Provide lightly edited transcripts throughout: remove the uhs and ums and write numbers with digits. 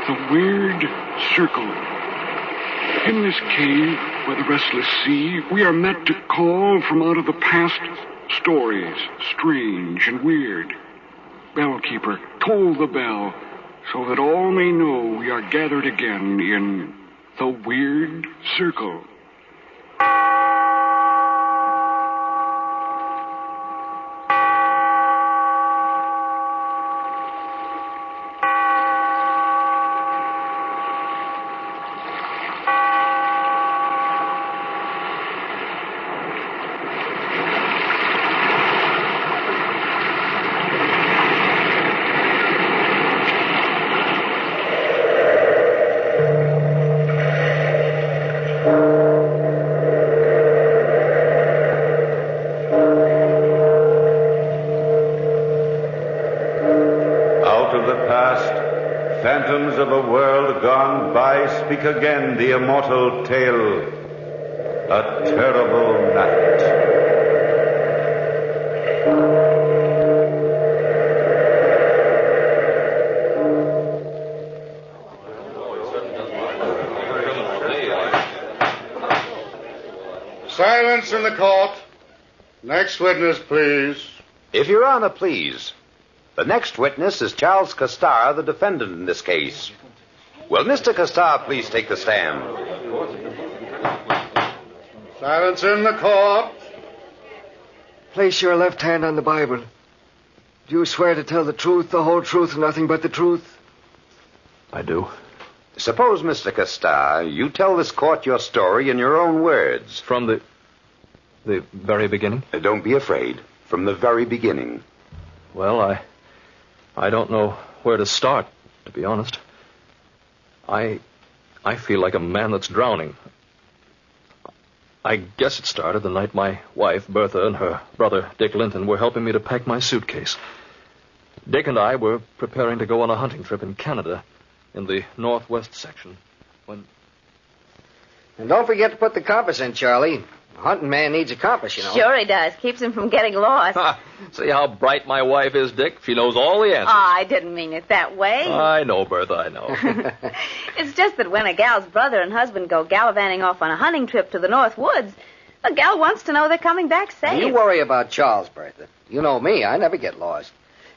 The Weird Circle. In this cave by the restless sea, we are met to call from out of the past stories, strange and weird. Bellkeeper, toll the bell, so that all may know we are gathered again in the Weird Circle. Phantoms of a world gone by speak again the immortal tale. A terrible night. Silence in the court. Next witness, please. If Your Honor, please. The next witness is Charles Castar, the defendant in this case. Will Mr. Castar please take the stand? Silence in the court. Place your left hand on the Bible. Do you swear to tell the truth, the whole truth, and nothing but the truth? I do. Suppose, Mr. Castar, you tell this court your story in your own words. From the very beginning? Don't be afraid. From the very beginning. Well, I don't know where to start, to be honest. I feel like a man that's drowning. I guess it started the night my wife, Bertha, and her brother, Dick Linton, were helping me to pack my suitcase. Dick and I were preparing to go on a hunting trip in Canada, in the northwest section, when... And don't forget to put the compass in, Charlie. A hunting man needs a compass, you know. Sure he does. Keeps him from getting lost. See how bright my wife is, Dick? She knows all the answers. I didn't mean it that way. I know, Bertha, I know. It's just that when a gal's brother and husband go gallivanting off on a hunting trip to the North Woods, a gal wants to know they're coming back safe. You worry about Charles, Bertha. You know me. I never get lost.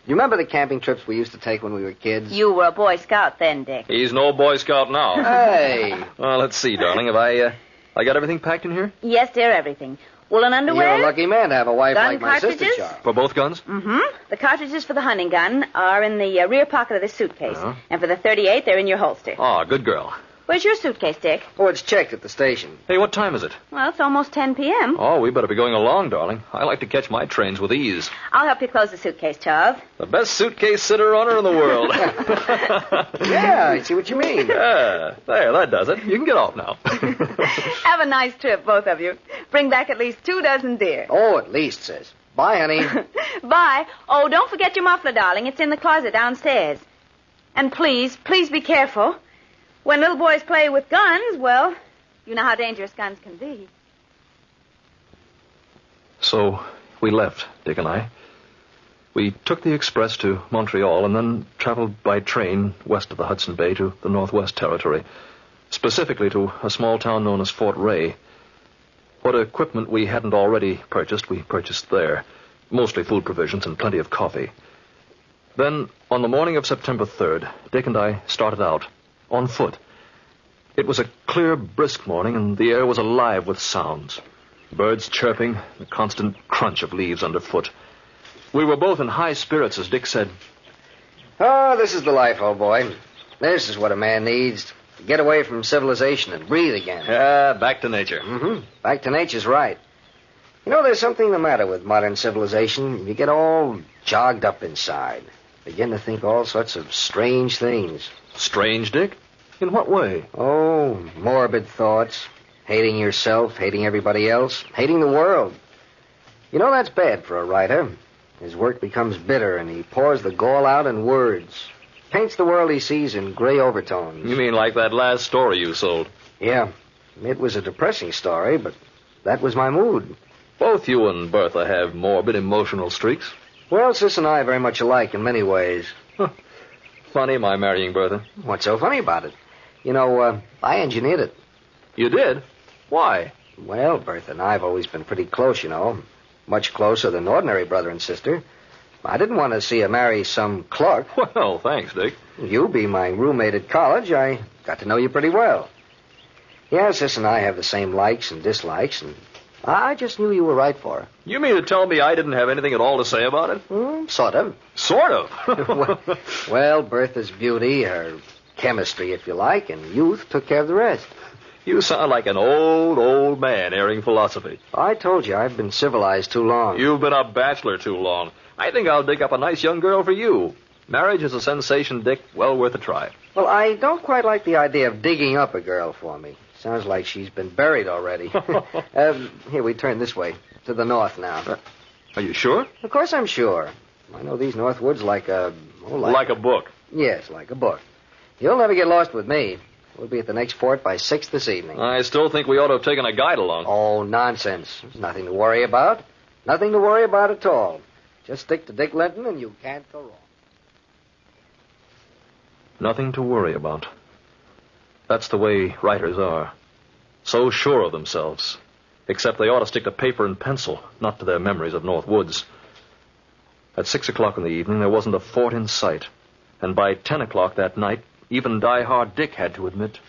You remember the camping trips we used to take when we were kids? You were a Boy Scout then, Dick. He's no Boy Scout now. Hey. Well, let's see, darling. Have I got everything packed in here? Yes, dear, everything. Woolen underwear? You're a lucky man to have a wife gun like my cartridges? sister, Charles. For both guns? Mm-hmm. The cartridges for the hunting gun are in the rear pocket of this suitcase. Uh-huh. And for the .38, they're in your holster. Oh, good girl. Where's your suitcase, Dick? Oh, it's checked at the station. Hey, what time is it? Well, it's almost 10 p.m. Oh, we better be going along, darling. I like to catch my trains with ease. I'll help you close the suitcase, Charles. The best suitcase sitter runner in the world. Yeah, I see what you mean. Yeah, there, that does it. You can get off now. Have a nice trip, both of you. Bring back at least 2 dozen deer. Oh, at least, sis. Bye, honey. Bye. Oh, don't forget your muffler, darling. It's in the closet downstairs. And please be careful. When little boys play with guns, well, you know how dangerous guns can be. So we left, Dick and I. We took the express to Montreal and then traveled by train west of the Hudson Bay to the Northwest Territory, specifically to a small town known as Fort Ray. What equipment we hadn't already purchased, we purchased there, mostly food provisions and plenty of coffee. Then, on the morning of September 3rd, Dick and I started out, on foot. It was a clear, brisk morning, and the air was alive with sounds. Birds chirping, the constant crunch of leaves underfoot. We were both in high spirits, as Dick said. Oh, this is the life, old boy. This is what a man needs. To get away from civilization and breathe again. Yeah, back to nature. Mm-hmm. Back to nature's right. You know, there's something the matter with modern civilization. You get all jogged up inside. Begin to think all sorts of strange things. Strange, Dick? In what way? Oh, morbid thoughts. Hating yourself, hating everybody else, hating the world. You know, that's bad for a writer. His work becomes bitter, and he pours the gall out in words. Paints the world he sees in gray overtones. You mean like that last story you sold? Yeah. It was a depressing story, but that was my mood. Both you and Bertha have morbid emotional streaks. Well, Sis and I are very much alike in many ways. funny, my marrying Bertha? What's so funny about it? You know, I engineered it. You did? Why? Well, Bertha and I have always been pretty close, you know. Much closer than ordinary brother and sister. I didn't want to see her marry some clerk. Well, thanks, Dick. You be my roommate at college. I got to know you pretty well. Yes, Sis and I have the same likes and dislikes, and I just knew you were right for her. You mean to tell me I didn't have anything at all to say about it? Sort of. Sort of. Well, Bertha's beauty, her chemistry, if you like, and youth took care of the rest. You sound like an old man airing philosophy. I told you, I've been civilized too long. You've been a bachelor too long. I think I'll dig up a nice young girl for you. Marriage is a sensation, Dick. Well worth a try. Well, I don't quite like the idea of digging up a girl for me. Sounds like she's been buried already. Here, we turn this way. To the north now. Are you sure? Of course I'm sure. I know these north woods like a... like a book. Yes, like a book. You'll never get lost with me. We'll be at the next fort by 6 this evening. I still think we ought to have taken a guide along. Oh, nonsense. There's nothing to worry about. Nothing to worry about at all. Just stick to Dick Linton and you can't go wrong. Nothing to worry about. That's the way writers are. So sure of themselves. Except they ought to stick to paper and pencil, not to their memories of North Woods. At 6 o'clock in the evening, there wasn't a fort in sight. And by 10 o'clock that night, even die-hard Dick had to admit.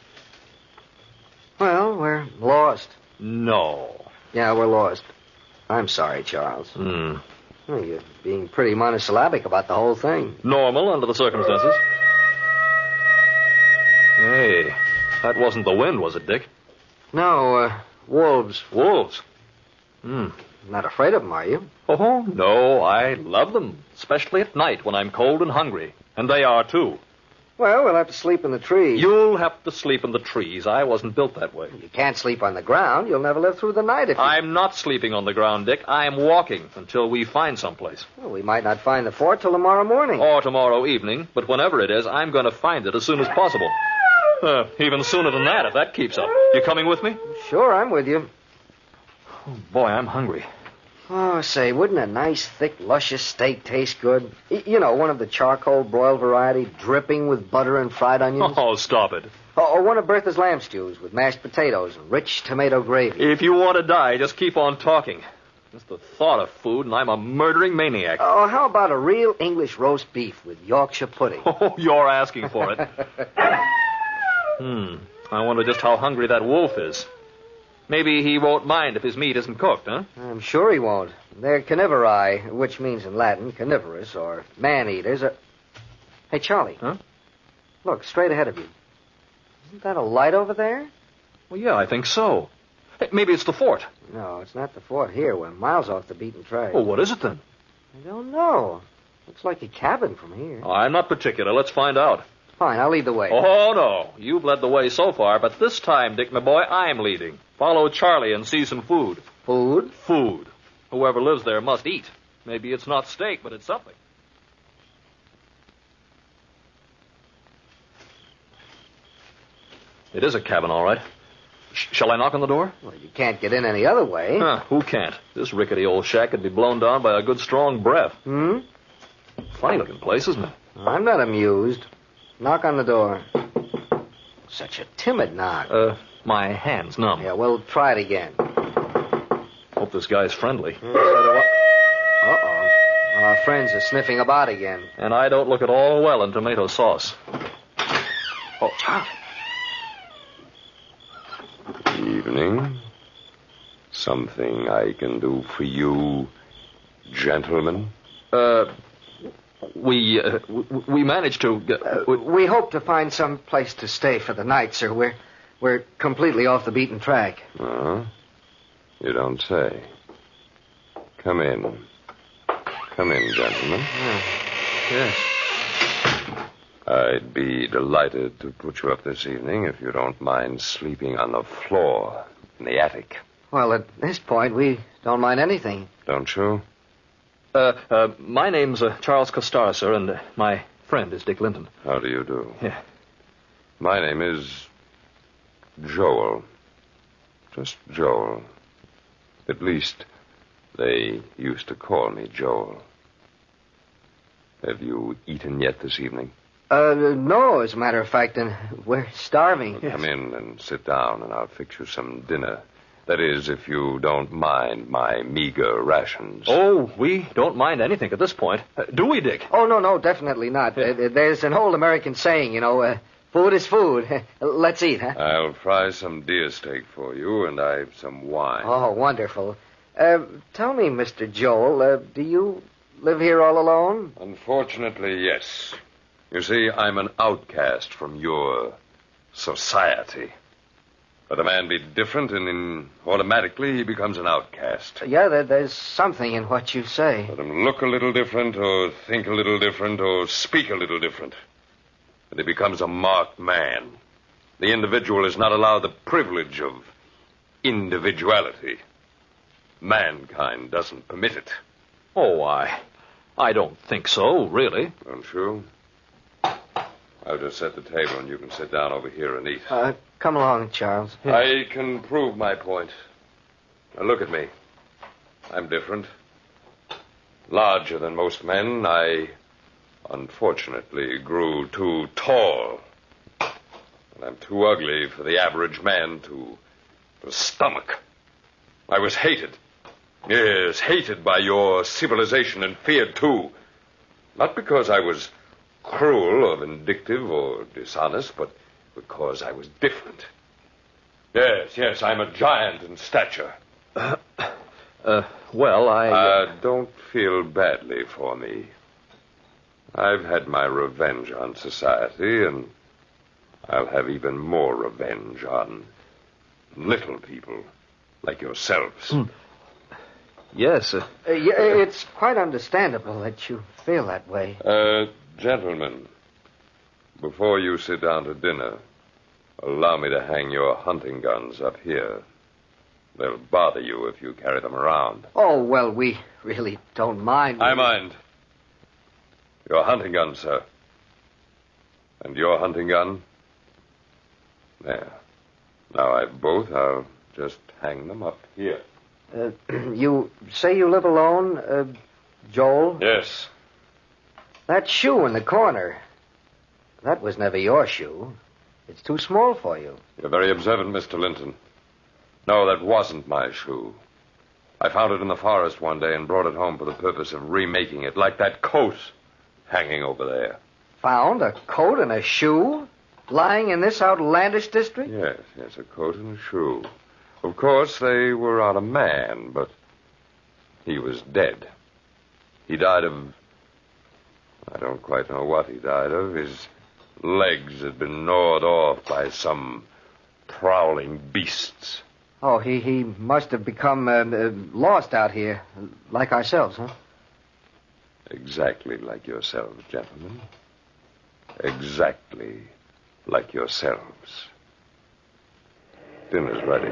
Well, we're lost. No. Yeah, we're lost. I'm sorry, Charles. Well, you're being pretty monosyllabic about the whole thing. Normal under the circumstances. Hey, that wasn't the wind, was it, Dick? No, wolves. Wolves? Not afraid of them, are you? Oh, no, I love them. Especially at night when I'm cold and hungry. And they are, too. Well, we'll have to sleep in the trees. You'll have to sleep in the trees. I wasn't built that way. You can't sleep on the ground. You'll never live through the night if you... I'm not sleeping on the ground, Dick. I'm walking until we find someplace. Well, we might not find the fort till tomorrow morning. Or tomorrow evening, but whenever it is, I'm going to find it as soon as possible. Even sooner than that, if that keeps up. You coming with me? Sure, I'm with you. Oh, boy, I'm hungry. Oh, say, wouldn't a nice, thick, luscious steak taste good? You know, one of the charcoal broiled variety, dripping with butter and fried onions. Oh, stop it. Or one of Bertha's lamb stews with mashed potatoes and rich tomato gravy. If you want to die, just keep on talking. Just the thought of food, and I'm a murdering maniac. Oh, how about a real English roast beef with Yorkshire pudding? Oh, you're asking for it. I wonder just how hungry that wolf is. Maybe he won't mind if his meat isn't cooked, huh? I'm sure he won't. They're carnivori, which means in Latin carnivorous, or man-eaters. Hey, Charlie. Huh? Look, straight ahead of you. Isn't that a light over there? Well, yeah, I think so. Hey, maybe it's the fort. No, it's not the fort here. We're miles off the beaten track. Well, what is it then? I don't know. Looks like a cabin from here. Oh, I'm not particular. Let's find out. Fine, I'll lead the way. Oh, no. You've led the way so far, but this time, Dick, my boy, I'm leading. Follow Charlie and see some food. Food? Food. Whoever lives there must eat. Maybe it's not steak, but it's something. It is a cabin, all right. Shall I knock on the door? Well, you can't get in any other way. Who can't? This rickety old shack could be blown down by a good strong breath. Funny-looking place, isn't it? I'm not amused. Knock on the door. Such a timid knock. My hand's numb. Yeah, we'll try it again. Hope this guy's friendly. So do I. Uh-oh. Our friends are sniffing about again. And I don't look at all well in tomato sauce. Oh, Charlie. Evening. Something I can do for you, gentlemen? We managed to... We hope to find some place to stay for the night, sir. We're completely off the beaten track. You don't say. Come in. Come in, gentlemen. Yes. I'd be delighted to put you up this evening if you don't mind sleeping on the floor in the attic. Well, at this point, we don't mind anything. Don't you? My name's Charles Costar, sir, and my friend is Dick Linton. How do you do? Yeah. My name is Joel. Just Joel. At least, they used to call me Joel. Have you eaten yet this evening? No, as a matter of fact, and we're starving. Well, come in and sit down, and I'll fix you some dinner. That is, if you don't mind my meager rations. Oh, we don't mind anything at this point. Do we, Dick? Oh, no, definitely not. There's an old American saying, food is food. Let's eat, huh? I'll fry some deer steak for you, and I've some wine. Oh, wonderful. Tell me, Mr. Joel, do you live here all alone? Unfortunately, yes. You see, I'm an outcast from your society. Let a man be different, and automatically he becomes an outcast. Yeah, there's something in what you say. Let him look a little different, or think a little different, or speak a little different. And he becomes a marked man. The individual is not allowed the privilege of individuality. Mankind doesn't permit it. Oh, I don't think so, really. Don't you? I'll just set the table, and you can sit down over here and eat. Come along, Charles. I can prove my point. Now, look at me. I'm different. Larger than most men. I, unfortunately, grew too tall. And I'm too ugly for the average man to stomach. I was hated. Yes, hated by your civilization and feared, too. Not because I was cruel or vindictive or dishonest, but because I was different. Yes, I'm a giant in stature. Well, I... Don't feel badly for me. I've had my revenge on society, and I'll have even more revenge on little people like yourselves. Yes. It's quite understandable that you feel that way. Gentlemen, before you sit down to dinner, allow me to hang your hunting guns up here. They'll bother you if you carry them around. Oh, well, we really don't mind. I mind. Your hunting gun, sir. And your hunting gun? There. Now I've both. I'll just hang them up here. You say you live alone, Joel? Yes. That shoe in the corner, that was never your shoe. It's too small for you. You're very observant, Mr. Linton. No, that wasn't my shoe. I found it in the forest one day and brought it home for the purpose of remaking it, like that coat hanging over there. Found a coat and a shoe lying in this outlandish district? Yes, a coat and a shoe. Of course, they were on a man, but he was dead. He died of... I don't quite know what he died of. His legs had been gnawed off by some prowling beasts. Oh, he must have become lost out here, like ourselves, huh? Exactly like yourselves, gentlemen. Exactly like yourselves. Dinner's ready.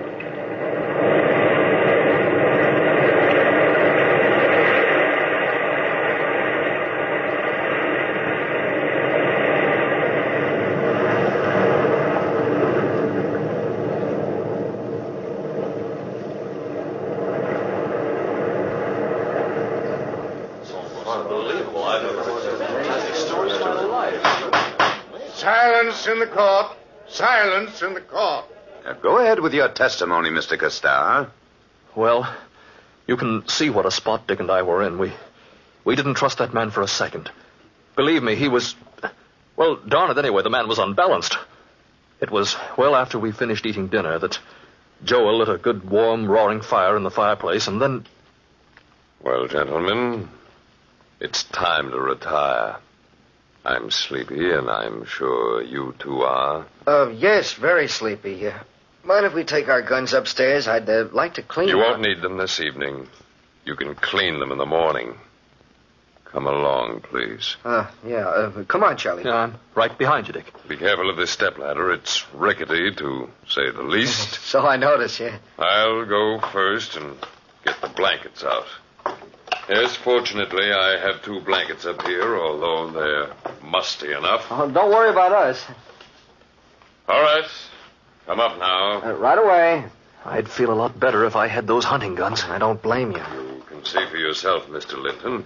Silence in the court. Silence in the court. Now, go ahead with your testimony, Mr. Costar. Well, you can see what a spot Dick and I were in. We didn't trust that man for a second. Believe me, he was... Well, darn it anyway, the man was unbalanced. It was well after we finished eating dinner that Joel lit a good, warm, roaring fire in the fireplace, and then... Well, gentlemen, it's time to retire. I'm sleepy, and I'm sure you two are. Yes, very sleepy. Mind if we take our guns upstairs? I'd like to clean them. You won't need them this evening. You can clean them in the morning. Come along, please. Come on, Charlie. Yeah, I'm right behind you, Dick. Be careful of this stepladder. It's rickety, to say the least. So I notice, yeah. I'll go first and get the blankets out. Yes, fortunately, I have 2 blankets up here, although they're musty enough. Oh, don't worry about us. All right. Come up now. Right away. I'd feel a lot better if I had those hunting guns. I don't blame you. You can see for yourself, Mr. Linton,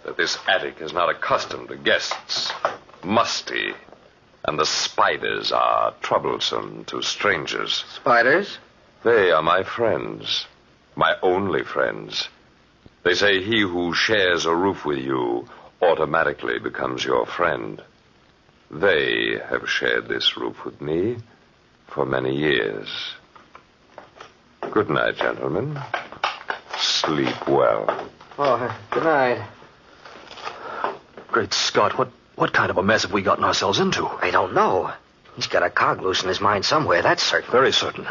that this attic is not accustomed to guests. musty, and the spiders are troublesome to strangers. Spiders? They are my friends, my only friends. They say he who shares a roof with you automatically becomes your friend. They have shared this roof with me for many years. Good night, gentlemen. Sleep well. Oh, good night. Great Scott, what kind of a mess have we gotten ourselves into? I don't know. He's got a cog loose in his mind somewhere, that's certain. Very certain.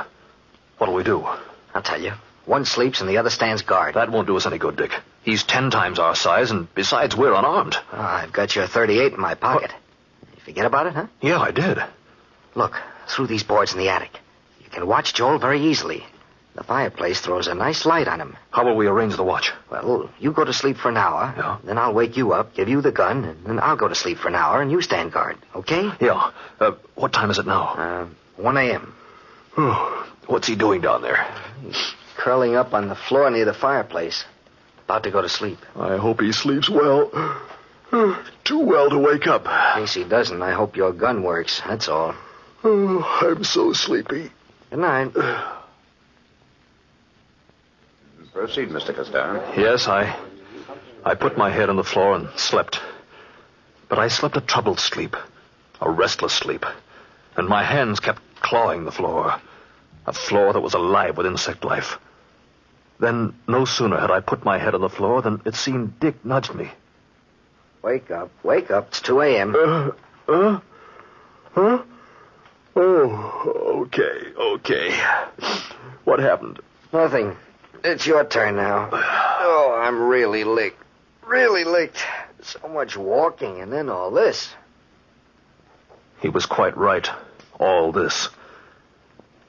What'll we do? I'll tell you. One sleeps and the other stands guard. That won't do us any good, Dick. He's 10 times our size, and besides, we're unarmed. I've got your .38 in my pocket. You forget about it, huh? Yeah, I did. Look, through these boards in the attic. You can watch Joel very easily. The fireplace throws a nice light on him. How will we arrange the watch? Well, you go to sleep for an hour. Yeah. Then I'll wake you up, give you the gun, and then I'll go to sleep for an hour, and you stand guard, okay? Yeah. What time is it now? 1 a.m. What's he doing down there? He's curling up on the floor near the fireplace. About to go to sleep. I hope he sleeps well. Too well to wake up. In case he doesn't, I hope your gun works. That's all. Oh, I'm so sleepy. Good night. Proceed, Mr. Costar. Yes, I put my head on the floor and slept. But I slept a troubled sleep. A restless sleep. And my hands kept clawing the floor. A floor that was alive with insect life. Then, no sooner had I put my head on the floor than it seemed Dick nudged me. Wake up. It's 2 a.m. Huh? Oh, okay. What happened? Nothing. It's your turn now. Oh, I'm really licked. Really licked. So much walking and then all this. He was quite right. All this.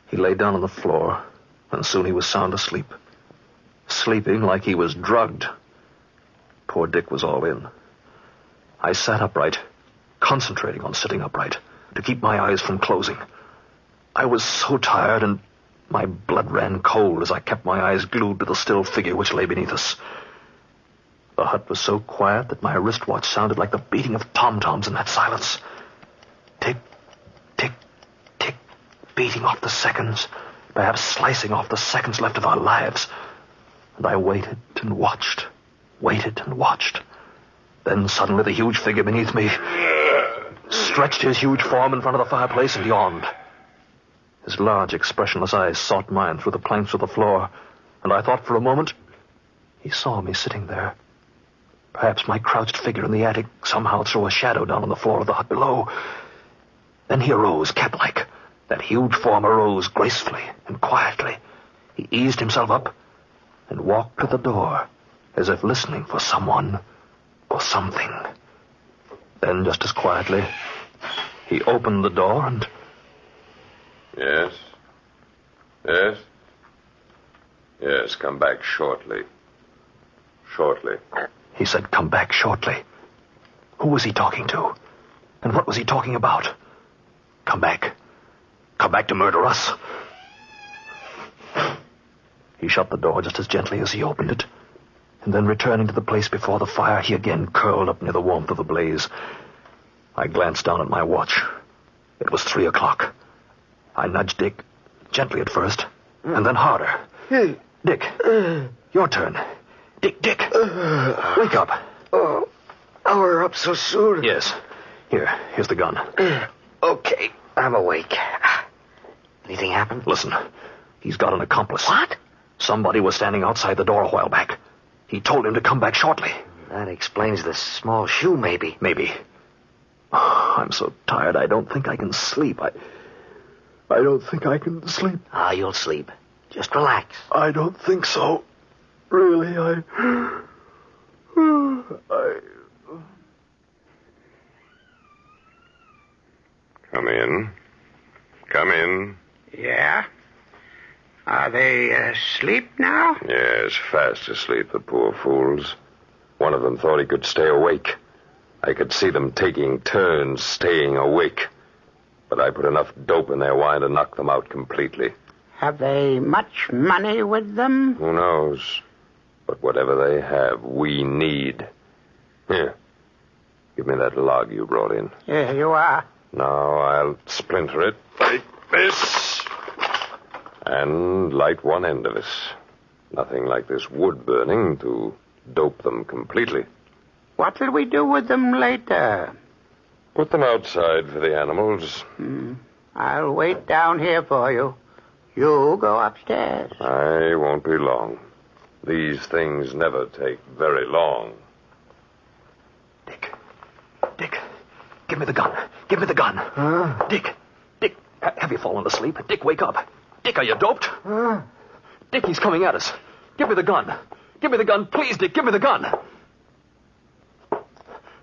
He lay down on the floor, and soon he was sound asleep. Sleeping like he was drugged. Poor Dick was all in. I sat upright, concentrating on sitting upright, to keep my eyes from closing. I was so tired, and my blood ran cold as I kept my eyes glued to the still figure which lay beneath us. The hut was so quiet that my wristwatch sounded like the beating of tom-toms in that silence. Tick, tick, tick, beating off the seconds, perhaps slicing off the seconds left of our lives. And I waited and watched. Then suddenly the huge figure beneath me stretched his huge form in front of the fireplace and yawned. His large, expressionless eyes sought mine through the planks of the floor, and I thought for a moment he saw me sitting there. Perhaps my crouched figure in the attic somehow threw a shadow down on the floor of the hut below. Then he arose, cat-like. That huge form arose gracefully and quietly. He eased himself up and walked to the door, as if listening for someone or something. Then, just as quietly, he opened the door and... Yes, come back shortly. He said, come back shortly. Who was he talking to? And what was he talking about? Come back. Come back to murder us. He shut the door just as gently as he opened it. And then returning to the place before the fire, he again curled up near the warmth of the blaze. I glanced down at my watch. It was 3 o'clock. I nudged Dick, gently at first, and then harder. Dick, your turn. Dick, wake up. Oh, we're up so soon. Yes. Here's the gun. Okay, I'm awake. Anything happened? Listen, he's got an accomplice. What? Somebody was standing outside the door a while back. He told him to come back shortly. That explains the small shoe, maybe. Maybe. Oh, I'm so tired, I don't think I can sleep. I don't think I can sleep. You'll sleep. Just relax. I don't think so. Really, Come in. Yeah? Are they asleep now? Yes, fast asleep, the poor fools. One of them thought he could stay awake. I could see them taking turns staying awake. But I put enough dope in their wine to knock them out completely. Have they much money with them? Who knows? But whatever they have, we need. Here. Give me that log you brought in. Here you are. Now I'll splinter it like this and light one end of it. Nothing like this wood burning to dope them completely. What'll we do with them later? Put them outside for the animals. I'll wait down here for you. You go upstairs. I won't be long. These things never take very long. Dick, give me the gun. Give me the gun. Dick, have you fallen asleep? Dick, wake up. Dick, are you doped? Dick, he's coming at us. Give me the gun. Give me the gun. Please, Dick, give me the gun.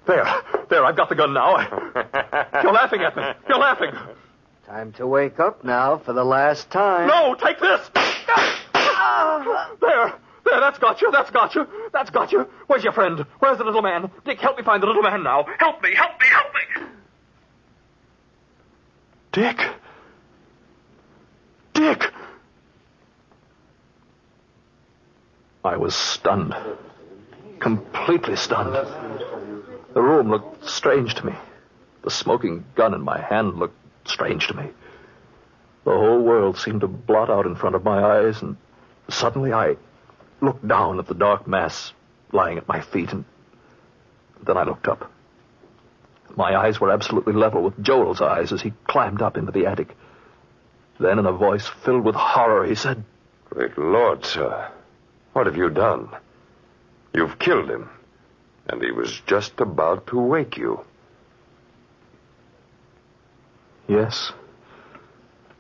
There, I've got the gun now. You're laughing at me. You're laughing. Time to wake up now for the last time. No, take this. There, that's got you. Where's your friend? Where's the little man? Dick, help me find the little man now. Help me. Dick! I was stunned. Completely stunned. The room looked strange to me. The smoking gun in my hand looked strange to me. The whole world seemed to blot out in front of my eyes, and suddenly I looked down at the dark mass lying at my feet, and then I looked up. My eyes were absolutely level with Joel's eyes as he climbed up into the attic. Then, in a voice filled with horror, he said, Great Lord, sir. What have you done? You've killed him, and he was just about to wake you. Yes,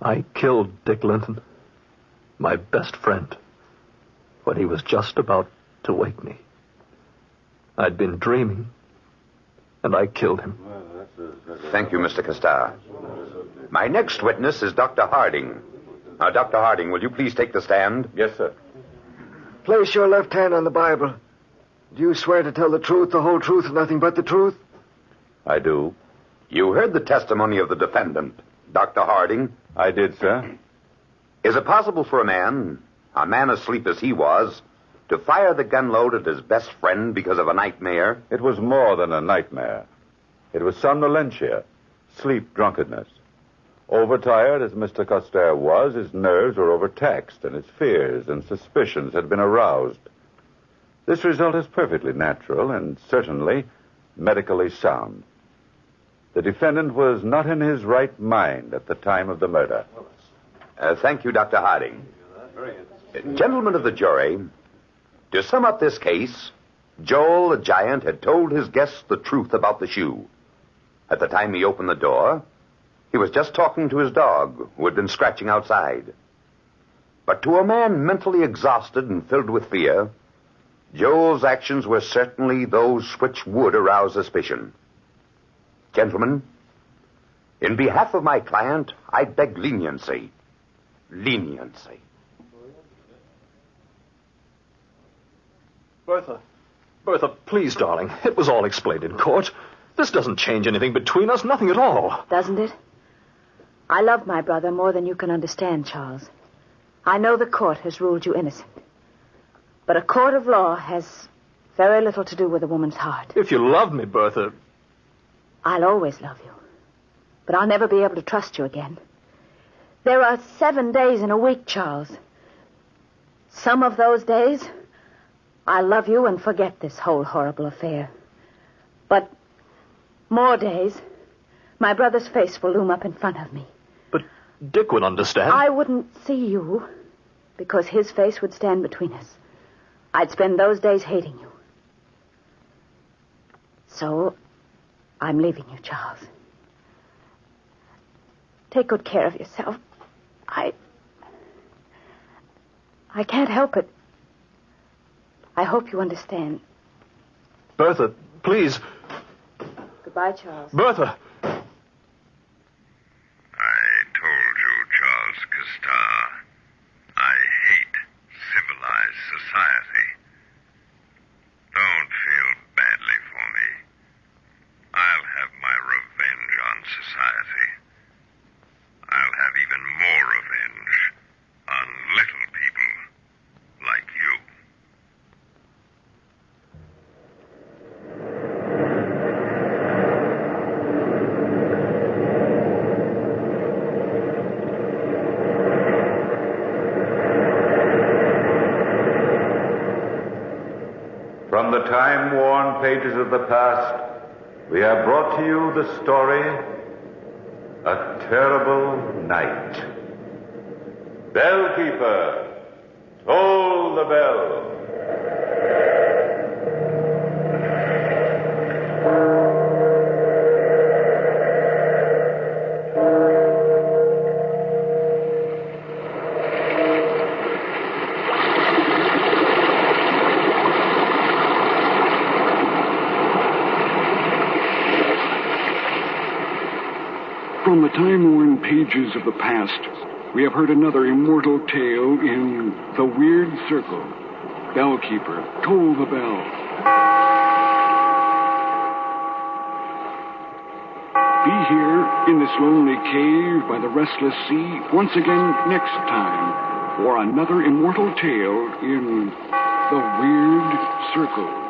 I killed Dick Linton, my best friend, when he was just about to wake me. I'd been dreaming, and I killed him. Thank you, Mr. Castar. My next witness is Dr. Harding. Now, Dr. Harding, will you please take the stand? Yes, sir. Place your left hand on the Bible. Do you swear to tell the truth, the whole truth, and nothing but the truth? I do. You heard the testimony of the defendant, Dr. Harding. I did, sir. Is it possible for a man asleep as he was, to fire the gun load at his best friend because of a nightmare? It was more than a nightmare. It was somnolentia, sleep drunkenness. Overtired as Mr. Coster was, his nerves were overtaxed, and his fears and suspicions had been aroused. This result is perfectly natural and certainly medically sound. The defendant was not in his right mind at the time of the murder. Thank you, Dr. Harding. Gentlemen of the jury, to sum up this case, Joel the Giant had told his guests the truth about the shoe. At the time he opened the door, he was just talking to his dog, who had been scratching outside. But to a man mentally exhausted and filled with fear, Joel's actions were certainly those which would arouse suspicion. Gentlemen, in behalf of my client, I beg leniency. Leniency. Bertha, please, darling. It was all explained in court. This doesn't change anything between us, nothing at all. Doesn't it? I love my brother more than you can understand, Charles. I know the court has ruled you innocent. But a court of law has very little to do with a woman's heart. If you love me, Bertha... I'll always love you. But I'll never be able to trust you again. There are 7 days in a week, Charles. Some of those days, I'll love you and forget this whole horrible affair. But more days, my brother's face will loom up in front of me. But Dick would understand. I wouldn't see you because his face would stand between us. I'd spend those days hating you. So, I'm leaving you, Charles. Take good care of yourself. I can't help it. I hope you understand. Bertha, please. Goodbye, Charles. Bertha! I told you, Charles Castar, I hate civilized society. Don't feel badly for me. I'll have my revenge on society. I'll have even more revenge on little people like you. worn pages of the past, we have brought to you the story, A Terrible Night. Bellkeeper, toll the bell. From the time-worn pages of the past, we have heard another immortal tale in The Weird Circle. Bellkeeper, toll the bell. Be here in this lonely cave by the restless sea once again next time for another immortal tale in The Weird Circle.